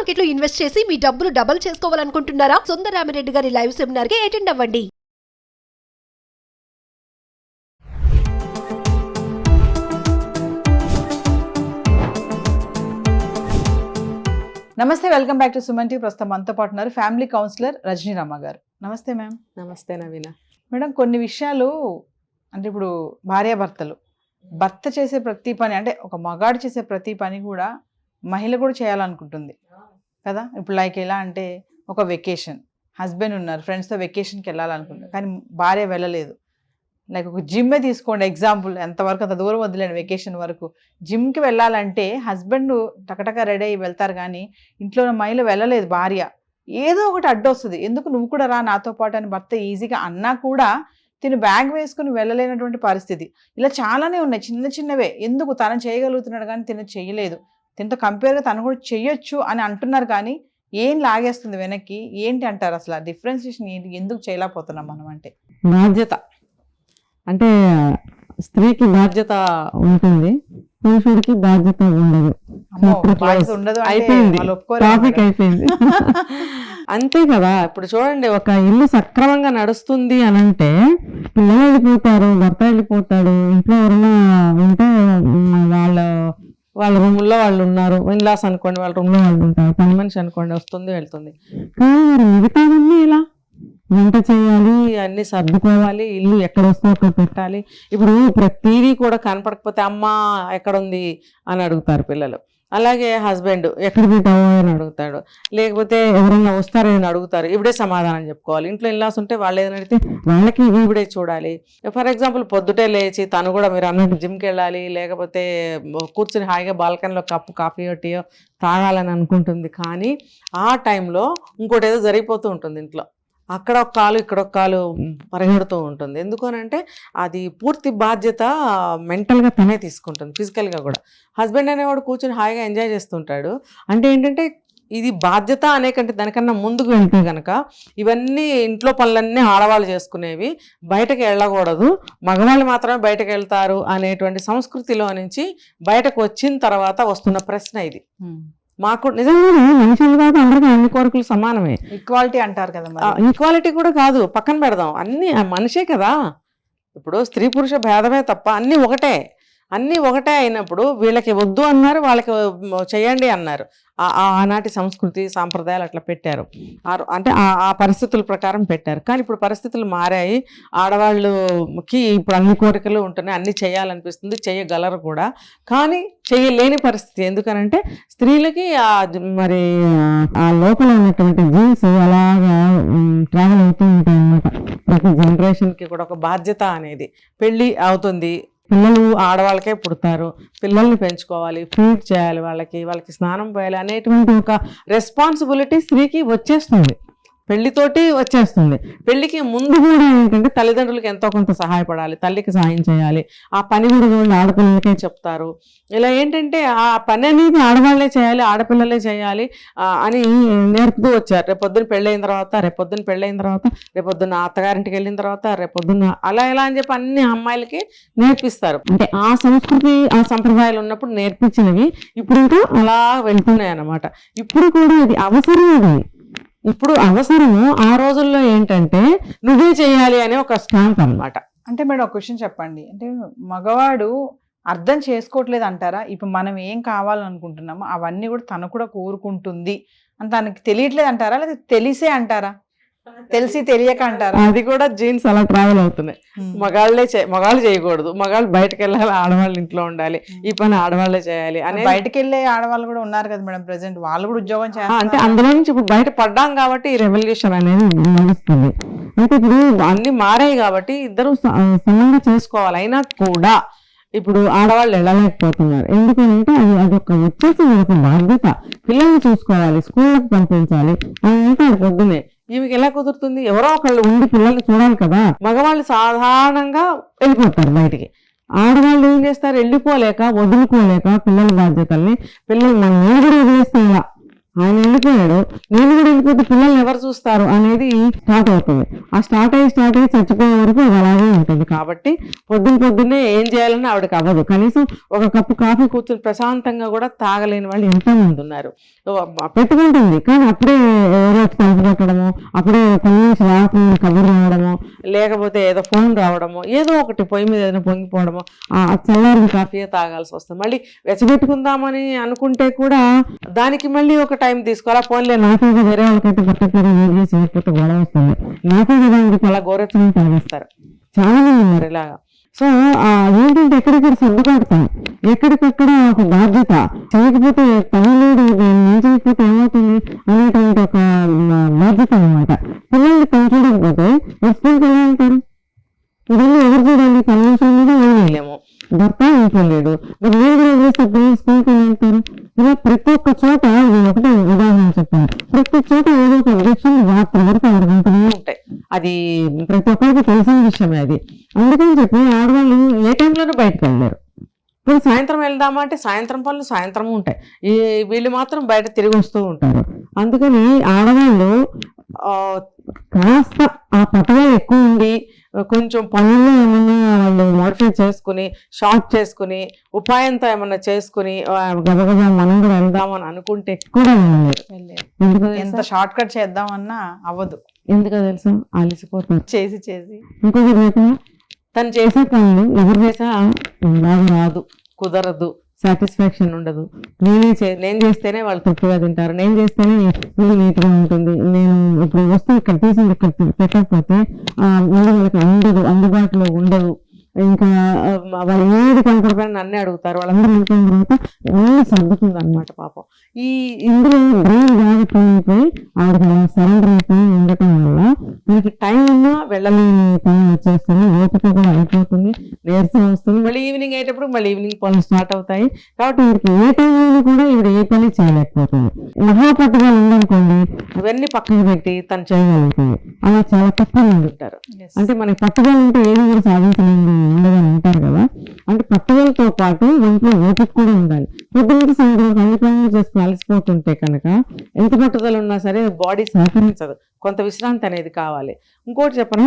Market లో invest చేసి మీ డబ్బులు డబుల్ చేసుకోవాలనుకుంటున్నారా? సుందరరామిరెడ్డి గారి లైవ్ సెమినార్ కి అటెండ్ అవ్వండి. నమస్తే, welcome back to Suman TV. ప్రస్తుతం మనతో పాటు ఉన్నారు ఫ్యామిలీ కౌన్సిలర్ రజనీ రామ గారు. నమస్తే మ్యామ్. నమస్తే నవీన. మేడం, కొన్ని విషయాలు అంటే ఇప్పుడు భార్యాభర్తలు భర్త చేసే ప్రతి పని, అంటే ఒక మగాడు చేసే ప్రతి పని కూడా మహిళ కూడా చేయాలనుకుంటుంది కదా. ఇప్పుడు లైక్ ఎలా అంటే ఒక వెకేషన్, హస్బెండ్ ఉన్నారు, ఫ్రెండ్స్తో వెకేషన్కి వెళ్ళాలనుకుంటారు, కానీ భార్య వెళ్ళలేదు. లైక్ ఒక జిమ్మే తీసుకోండి ఎగ్జాంపుల్, ఎంతవరకు అంత దూరం వదిలేండి వెకేషన్ వరకు. జిమ్కి వెళ్ళాలంటే హస్బెండ్ టకటక రెడీ అయ్యి వెళ్తారు, కానీ ఇంట్లో ఉన్న మహిళ వెళ్ళలేదు, భార్య ఏదో ఒకటి అడ్డొస్తుంది. ఎందుకు నువ్వు కూడా రా నాతో పాటు అని భర్త ఈజీగా అన్నా కూడా తిను బ్యాగ్ వేసుకుని వెళ్ళలేనటువంటి పరిస్థితి. ఇలా చాలానే ఉన్నాయి, చిన్న చిన్నవే. ఎందుకు తను చేయగలుగుతున్నాడు కానీ తిను చేయలేదు, తినతో కంపేర్గా తను కూడా చెయ్యొచ్చు అని అంటున్నారు, కానీ ఏం లాగేస్తుంది వెనక్కి? ఏంటి అంటారు అసలు డిఫరెన్సియేషన్ ఏంటి? ఎందుకు చేయలేకపోతున్నాం మనం? అంటే బాధ్యత అంటే స్త్రీకి బాధ్యత ఉంటుంది, పురుషుడికి బాధ్యత ఉండదు. అయిపోయింది, టాపిక్ అయిపోయింది. అంతే కదా. ఇప్పుడు చూడండి, ఒక ఇల్లు సక్రమంగా నడుస్తుంది అని అంటే పిల్లలు వెళ్ళిపోతారు, భర్త వెళ్ళిపోతాడు, ఇంట్లో ఎవరైనా ఉంటే వాళ్ళ రూమ్లో వాళ్ళు ఉన్నారు, ఇన్లాస్ అనుకోండి వాళ్ళ రూమ్లో వాళ్ళు ఉంటారు, పని మనిషి అనుకోండి వస్తుంది వెళ్తుంది. కానీ మిగతావన్నీ ఇలా వంట చేయాలి, అన్ని సర్దుకోవాలి, ఇల్లు ఎక్కడ వస్తే అక్కడ పెట్టాలి. ఇప్పుడు ప్రతిదీ కూడా కనపడకపోతే అమ్మ ఎక్కడుంది అని అడుగుతారు పిల్లలు. అలాగే హస్బెండ్ ఎక్కడ పెట్టావో అని అడుగుతాడు, లేకపోతే ఎవరైనా వస్తారని అడుగుతారు, ఇవిడే సమాధానం చెప్పుకోవాలి. ఇంట్లో ఇల్లాస్ ఉంటే వాళ్ళు ఏదైనా అడిగితే వాళ్ళకి ఇవిడే చూడాలి. ఫర్ ఎగ్జాంపుల్ పొద్దుటే లేచి తను కూడా మీరు అన్నట్టు జిమ్కి వెళ్ళాలి, లేకపోతే కూర్చుని హాయిగా బాల్కనీలో కప్పు కాఫీయో టీయో తాగాలని అనుకుంటుంది, కానీ ఆ టైంలో ఇంకోటి ఏదో జరిగిపోతూ ఉంటుంది ఇంట్లో. అక్కడ ఒక కాలు ఇక్కడ ఒక కాలు పరిగెడుతూ ఉంటుంది. ఎందుకు అని అంటే అది పూర్తి బాధ్యత మెంటల్గా తనే తీసుకుంటుంది, ఫిజికల్గా కూడా. హస్బెండ్ అనేవాడు కూర్చొని హాయిగా ఎంజాయ్ చేస్తుంటాడు. అంటే ఏంటంటే ఇది బాధ్యత అనే కంటే దానికన్నా ముందుకు వెళ్తే కనుక ఇవన్నీ ఇంట్లో పనులన్నీ ఆడవాళ్ళు చేసుకునేవి, బయటకు వెళ్ళకూడదు, మగవాళ్ళు మాత్రమే బయటకు వెళ్తారు అనేటువంటి సంస్కృతిలో నుంచి బయటకు వచ్చిన తర్వాత వస్తున్న ప్రశ్న ఇది. మాకు నిజంగానే మనుషులు కాదు, అందరికీ అన్ని కోరికలు సమానమే. ఈక్వాలిటీ అంటారు కదా. ఈక్వాలిటీ కూడా కాదు, పక్కన పెడదాం, అన్ని మనిషే కదా. ఇప్పుడు స్త్రీ పురుష భేదమే తప్ప అన్నీ ఒకటే. అన్నీ ఒకటే అయినప్పుడు వీళ్ళకి వద్దు అన్నారు, వాళ్ళకి చేయండి అన్నారు. ఆనాటి సంస్కృతి సాంప్రదాయాలు అట్లా పెట్టారు, అంటే ఆ పరిస్థితుల ప్రకారం పెట్టారు. కానీ ఇప్పుడు పరిస్థితులు మారాయి, ఆడవాళ్ళకి ఇప్పుడు అన్ని కోరికలు ఉంటున్నాయి, అన్ని చేయాలనిపిస్తుంది, చేయగలరు కూడా, కానీ చేయలేని పరిస్థితి. ఎందుకనంటే స్త్రీలకి మరి ఆ లోపల ఉన్నటువంటి జీన్స్ అలాగా ట్రావెల్ అవుతూ ఉంటాయి అన్నమాట. ప్రతి జనరేషన్కి కూడా ఒక బాధ్యత అనేది, పెళ్ళి అవుతుంది, పిల్లలు ఆడవాళ్ళకే పుడతారు, పిల్లల్ని పెంచుకోవాలి, ఫీడ్ చేయాలి, వాళ్ళకి స్నానం పోయాలి అనేటువంటి ఒక రెస్పాన్సిబిలిటీ స్త్రీకి వచ్చేస్తుంది, పెళ్లితోటి వచ్చేస్తుంది. పెళ్లికి ముందు కూడా ఏంటంటే తల్లిదండ్రులకి ఎంతో కొంత సహాయపడాలి, తల్లికి సహాయం చేయాలి, ఆ పని కూడా ఆడపిల్లలకే చెప్తారు. ఇలా ఏంటంటే ఆ పని అనేది ఆడవాళ్ళే చేయాలి, ఆడపిల్లలే చేయాలి అని నేర్పుతూ వచ్చారు. రేపొద్దున పెళ్ళైన తర్వాత, రేపొద్దున అత్తగారింటికి వెళ్ళిన తర్వాత, రేపొద్దున అలా ఎలా అని చెప్పి అన్ని అమ్మాయిలకి నేర్పిస్తారు. అంటే ఆ సంస్కృతి ఆ సంప్రదాయాలు ఉన్నప్పుడు నేర్పించినవి ఇప్పుడు ఇంకా అలా వెళ్తున్నాయి అన్నమాట. ఇప్పుడు కూడా అది అవసరం, అది ఇప్పుడు అవసరము. ఆ రోజుల్లో ఏంటంటే నువ్వే చేయాలి అనే ఒక స్టాంప్ అన్నమాట. అంటే మేడం ఒక క్వశ్చన్ చెప్పండి, అంటే మగవాడు అర్థం చేసుకోవట్లేదు అంటారా? ఇప్పుడు మనం ఏం కావాలనుకుంటున్నామో అవన్నీ కూడా తను కూడా కోరుకుంటుంది అని తనకి తెలియట్లేదు అంటారా, లేదా తెలిసే అంటారా, తెలిసి తెలియక అంటారా? అది కూడా జీన్స్ అలా ట్రావెల్ అవుతున్నాయి. మగాళ్ళు చేయకూడదు, మగాళ్ళు బయటకు వెళ్ళాలి, ఆడవాళ్ళు ఇంట్లో ఉండాలి, ఈ పని ఆడవాళ్ళే చేయాలి అని. బయటకు వెళ్ళే ఆడవాళ్ళు కూడా ఉన్నారు కదా మేడం ప్రెసెంట్, వాళ్ళు కూడా ఉద్యోగం చేయాలి. అంటే అందులో నుంచి ఇప్పుడు బయట పడ్డాం కాబట్టి ఈ రెవల్యూషన్ అనేది నడుస్తుంది. అంటే ఇప్పుడు అన్ని మారాయి కాబట్టి ఇద్దరు సమంగా చేసుకోవాలి. అయినా కూడా ఇప్పుడు ఆడవాళ్ళు వెళ్ళలేకపోతున్నారు. ఎందుకంటే అదొక వచ్చేసి ఒక బాధ్యత, పిల్లల్ని చూసుకోవాలి, స్కూళ్ళకి పంపించాలి అని అంటారు పొద్దునే. ఈమెకి ఎలా కుదురుతుంది? ఎవరో ఒకళ్ళు ఉండి పిల్లల్ని చూడాలి కదా. మగవాళ్ళు సాధారణంగా వెళ్ళిపోతారు బయటికి, ఆడవాళ్ళు ఏం చేస్తారు? వెళ్ళిపోలేక వదులుకోలేక పిల్లల బాధ్యతల్ని, పిల్లలు మనం కూడా వదిలేస్తే ఇలా ఆయన వెళ్ళిపోయాడు, నేను కూడా వెళ్ళిపోతే పిల్లల్ని ఎవరు చూస్తారు అనేది స్టార్ట్ అవుతుంది. ఆ స్టార్ట్ అయ్యి చచ్చిపోయే వరకు అది అలాగే ఉంటుంది. కాబట్టి పొద్దున్నే ఏం చేయాలని ఆవిడకి అవ్వదు. కనీసం ఒక కప్పు కాఫీ కూర్చొని ప్రశాంతంగా కూడా తాగలేని వాళ్ళు ఎంతో మంది ఉన్నారు. పెట్టుకుంటుంది, కానీ అప్పుడే ఎవరో తలుపు పెట్టడము, అప్పుడే కనీసం రాకుండా కబుర్ రావడము, లేకపోతే ఏదో ఫోన్ రావడము, ఏదో ఒకటి పొయ్యి మీద ఏదైనా పొంగిపోవడము, ఆ చల్లారిన కాఫీయే తాగాల్సి వస్తుంది. మళ్ళీ వెచ్చబెట్టుకుందామని అనుకుంటే కూడా దానికి మళ్ళీ ఒక టైం తీసుకోవాలా. ఫోన్లే నాకే వేరే వాళ్ళకైతే పట్టకపోతే ఏం చేసి లేకపోతే గొడవ వస్తుంది, నాకే కదా అలా గోరెచ్చని తాగేస్తారు. చాలా మంది ఉన్నారు ఇలాగా. సో ఏంటంటే ఎక్కడెక్కడ సర్దుపడతాం, ఎక్కడికక్కడ ఒక బాధ్యత చేయకపోతే పనిలేడు, నేను చేయకపోతే ఏమవుతుంది అనేటువంటి ఒక బాధ్యత అనమాట. పిల్లల్ని పనిచేయకపోతే స్కూల్కి ఎలా వెళ్తారు? ఇవన్నీ ఎవరు చూడాలి? 10 నిమిషాల మీద వెళ్ళలేము, భర్త ఇంట్లోలేడు, మరి మీరు కూడా వదిలేస్తే పిల్లలు స్కూల్కి ఎలా వెళ్తారు? ఇలా ప్రతి ఒక్క చోట ఒకటే ఉదాహరణ చెప్పాను, ప్రతి చోట ఏదో ఒక విషయం రాత్రి వరకు అడుగుతూనే ఉంటాయి. అది ప్రతి ఒక్కరికి తెలిసిన విషయమే అది. అందుకని చెప్పి ఆడవాళ్ళు ఏ టైంలోనూ బయటకు వెళ్ళారు. ఇప్పుడు సాయంత్రం వెళ్దామా అంటే సాయంత్రం పనులు సాయంత్రం ఉంటాయి, వీళ్ళు మాత్రం బయట తిరిగి వస్తూ ఉంటారు. అందుకని ఆడవాళ్ళు కాస్త ఆ పట్టుదల ఎక్కువ ఉండి కొంచెం పనుల్లో ఏమన్నా వాళ్ళు మోడిఫై చేసుకుని షార్ట్ చేసుకుని ఉపాయంతో ఏమన్నా చేసుకుని గబగబా మనం కూడా వెళ్దామని అనుకుంటే కూడా ఎంత షార్ట్ కట్ చేద్దామన్నా అవ్వదు. ఎందుకో తెలుసా? అలసిపోతారు చేసి. ఇంకొకటి అయితే తను చేసే పనులు ఎవరు చేసా బాగా రాదు, కుదరదు, సాటిస్ఫాక్షన్ ఉండదు. నేను చేస్తేనే వాళ్ళు తృప్తిగా తింటారు, నేను చేస్తేనే ఇది నీట్గా ఉంటుంది. నేను ఇప్పుడు వస్తువు ఇక్కడ తీసి ఇక్కడ పెట్టకపోతే వాళ్ళకి అందుబాటులో ఉండదు. ఇంకా వాళ్ళు ఏది కనపడిపోయినా నన్నే అడుగుతారు. వాళ్ళందరూ వెళ్ళిపోయిన తర్వాత అన్నీ సర్దుతుంది అనమాట పాపం. ఇందులో బ్రెయిన్ బాగుపోయిపోయి ఆవిడకి అలా సరెండర్ అయిపోయి ఉండటం వల్ల మనకి టైం ఉన్నా వెళ్ళలేని టైం వచ్చేస్తుంది, ఓపిక కూడా అయిపోతుంది, నీరసం వస్తుంది. మళ్ళీ ఈవినింగ్ అయ్యేటప్పుడు మళ్ళీ ఈవినింగ్ పనులు స్టార్ట్ అవుతాయి. కాబట్టి వీడికి ఏ టైంలో కూడా ఈవిడ ఏ పని చేయలేకపోతుంది. మహాపట్టుగా ఉందనుకోండి, అవన్నీ పక్కన పెట్టి తను చేయగలుగుతుంది. అలా చాలా తక్కువ మంది ఉంటారు. అంటే మనకి పట్టుదల ఉంటే ఏది కూడా సాధించలేదు ఉండదని అంటారు కదా. అంటే పట్టుదలతో పాటు ఇంట్లో ఓపిక కూడా ఉండాలి. పొద్దున్నకి సాయంత్రం అన్ని పనులు చేసుకుని అలసిపోతుంటే కనుక ఎంత పట్టుదల ఉన్నా సరే బాడీ సహకరించదు, కొంత విశ్రాంతి అనేది కావాలి. ఇంకోటి చెప్పను,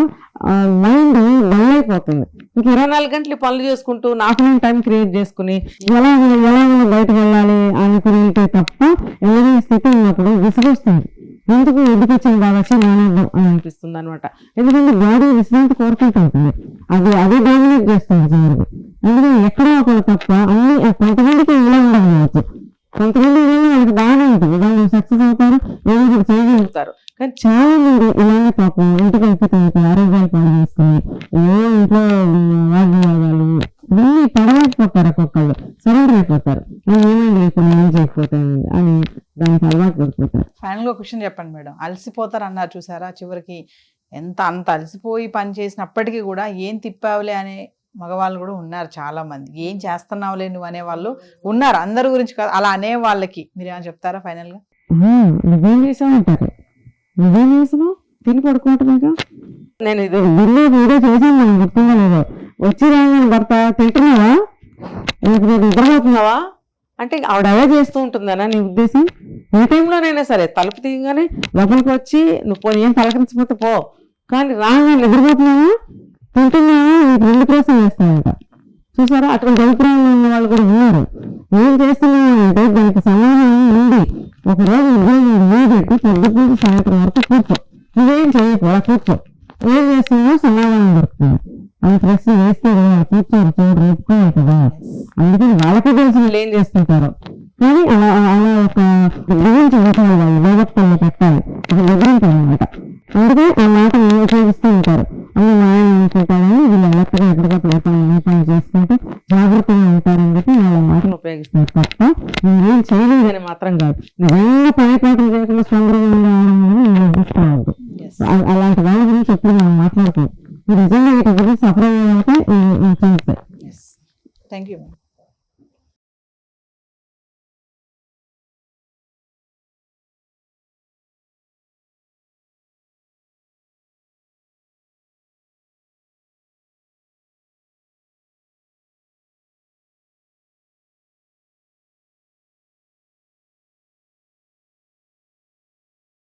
మైండ్ డల్ అయిపోతుంది. ఇంక 24 గంటలు పనులు చేసుకుంటూ నాకు టైం క్రియేట్ చేసుకుని ఎలా బయటకు వెళ్ళాలి అనుకునే తప్ప వెళ్ళని స్థితి ఉన్నప్పుడు విసిగొస్తుంది. ఎందుకు ఎదుకొచ్చిన బాగా నానేద్దాం అని అనిపిస్తుంది అనమాట. ఎందుకంటే బాడీ విశ్రాంతి కోరుకుంటుంటుంది, అదే డామినేట్ చేస్తుంది చివరికి. అందుకని ఎక్కడో ఒకరు తప్ప అన్ని కొంతమందికి ఇలా ఉండవచ్చు, కొంతమంది వాళ్ళకి బాగానే ఉంటుంది, వాళ్ళు సక్సెస్ అవుతారు, ఏదో చేయగలుగుతారు. కానీ చాలా మంది ఇలానే పాపం ఇంటికి వెళ్ళిపోతాయి, ఆరోగ్యాలు పాడు చేసుకుని ఇంట్లో వాగ్వాదాలు ఇవన్నీ పడలేకపోతారు. ఒక్కొక్కళ్ళు సరెండర్ అయిపోతారు, ఏమైంది ఇప్పుడు ఏం చేయకపోతాను అని దానికి అలవాటు పడిపోతారు. ఫైనల్ గా క్వశ్చన్ చెప్పండి మేడం. అలసిపోతారు అన్నారు చూసారా, చివరికి అంత అలసిపోయి పని చేసినప్పటికీ కూడా ఏం తిప్పావులే అనే మగవాళ్ళు కూడా ఉన్నారు చాలా మంది. ఏం చేస్తున్నావులే నువ్వు అనే వాళ్ళు ఉన్నారు, అందరి గురించి కాదు, అలా అనే వాళ్ళకి మీరు ఏమైనా చెప్తారా ఫైనల్ గా? నువ్వేం చేసావంటారు, నువ్వేం చేసావు, తిని పడుకుంటున్నాగా. నేను ఇది వీడియో చేసాను, మనం గుర్తుందా లేదో, వచ్చి రాగానే భర్త తింటున్నావా, నిద్రపోతున్నావా అంటే ఆవిడ అలా చేస్తూ ఉంటుందనా నీ ఉద్దేశం? ఏ టైంలోనైనా సరే తలుపు తీయగానే లోపలికి వచ్చి నువ్వు పోనీ ఏం పలకరించకపోతే పో, కానీ రాగా నిద్రపోతున్నావా, తింటున్నావా, నీకు 2 ప్రశ్నలు వేస్తానంట. చూసారా, అటువంటి అభిప్రాయాలు ఉన్న వాళ్ళు కూడా ఉన్నారు. ఏం చేస్తున్నావు అంటే దానికి సమాధానం ఉంది. ఒకరోజు పెట్టి పొద్దుపూట సాయంత్రం వరకు కూర్చో, నువ్వేం చేయకూడదు, కూర్చో, ఏం చేస్తున్నావో సమాధానం దొరుకుతుంది. అని ప్రశ్న వేస్తే కూర్చోరు, చూడు రేపుకోవాలి కదా. అందుకని వాళ్ళకే తెలిసి వీళ్ళు ఏం చేస్తుంటారు. కానీ అలా ఒక గ్రహించి ఉంటారు, వాళ్ళు దేవతల్లో పెట్టాలి, ఒక ఎదురింటారు అనమాట. అందుకే ఆ మాటను ఉపయోగిస్తూ ఉంటారు. అన్ని మాయలు అనుకుంటారని వీళ్ళు ఎలక్ట్గా ఎప్పటికప్పుడు ఏ పని చేసుకుంటూ జాగ్రత్తగా ఉంటారని చెప్పి వాళ్ళ మాటను ఉపయోగిస్తారు తప్ప నువ్వేం చేయలేదని మాత్రం కాదు. నిజంగా పనిపాటలు చేయకుండా తొందరగా ఉండడం అలాంటి వాళ్ళ గురించి ఎప్పుడు మనం మాట్లాడుతాం. నిజంగా వీటి గురించి సఫర్ అయ్యాక థ్యాంక్ యూ.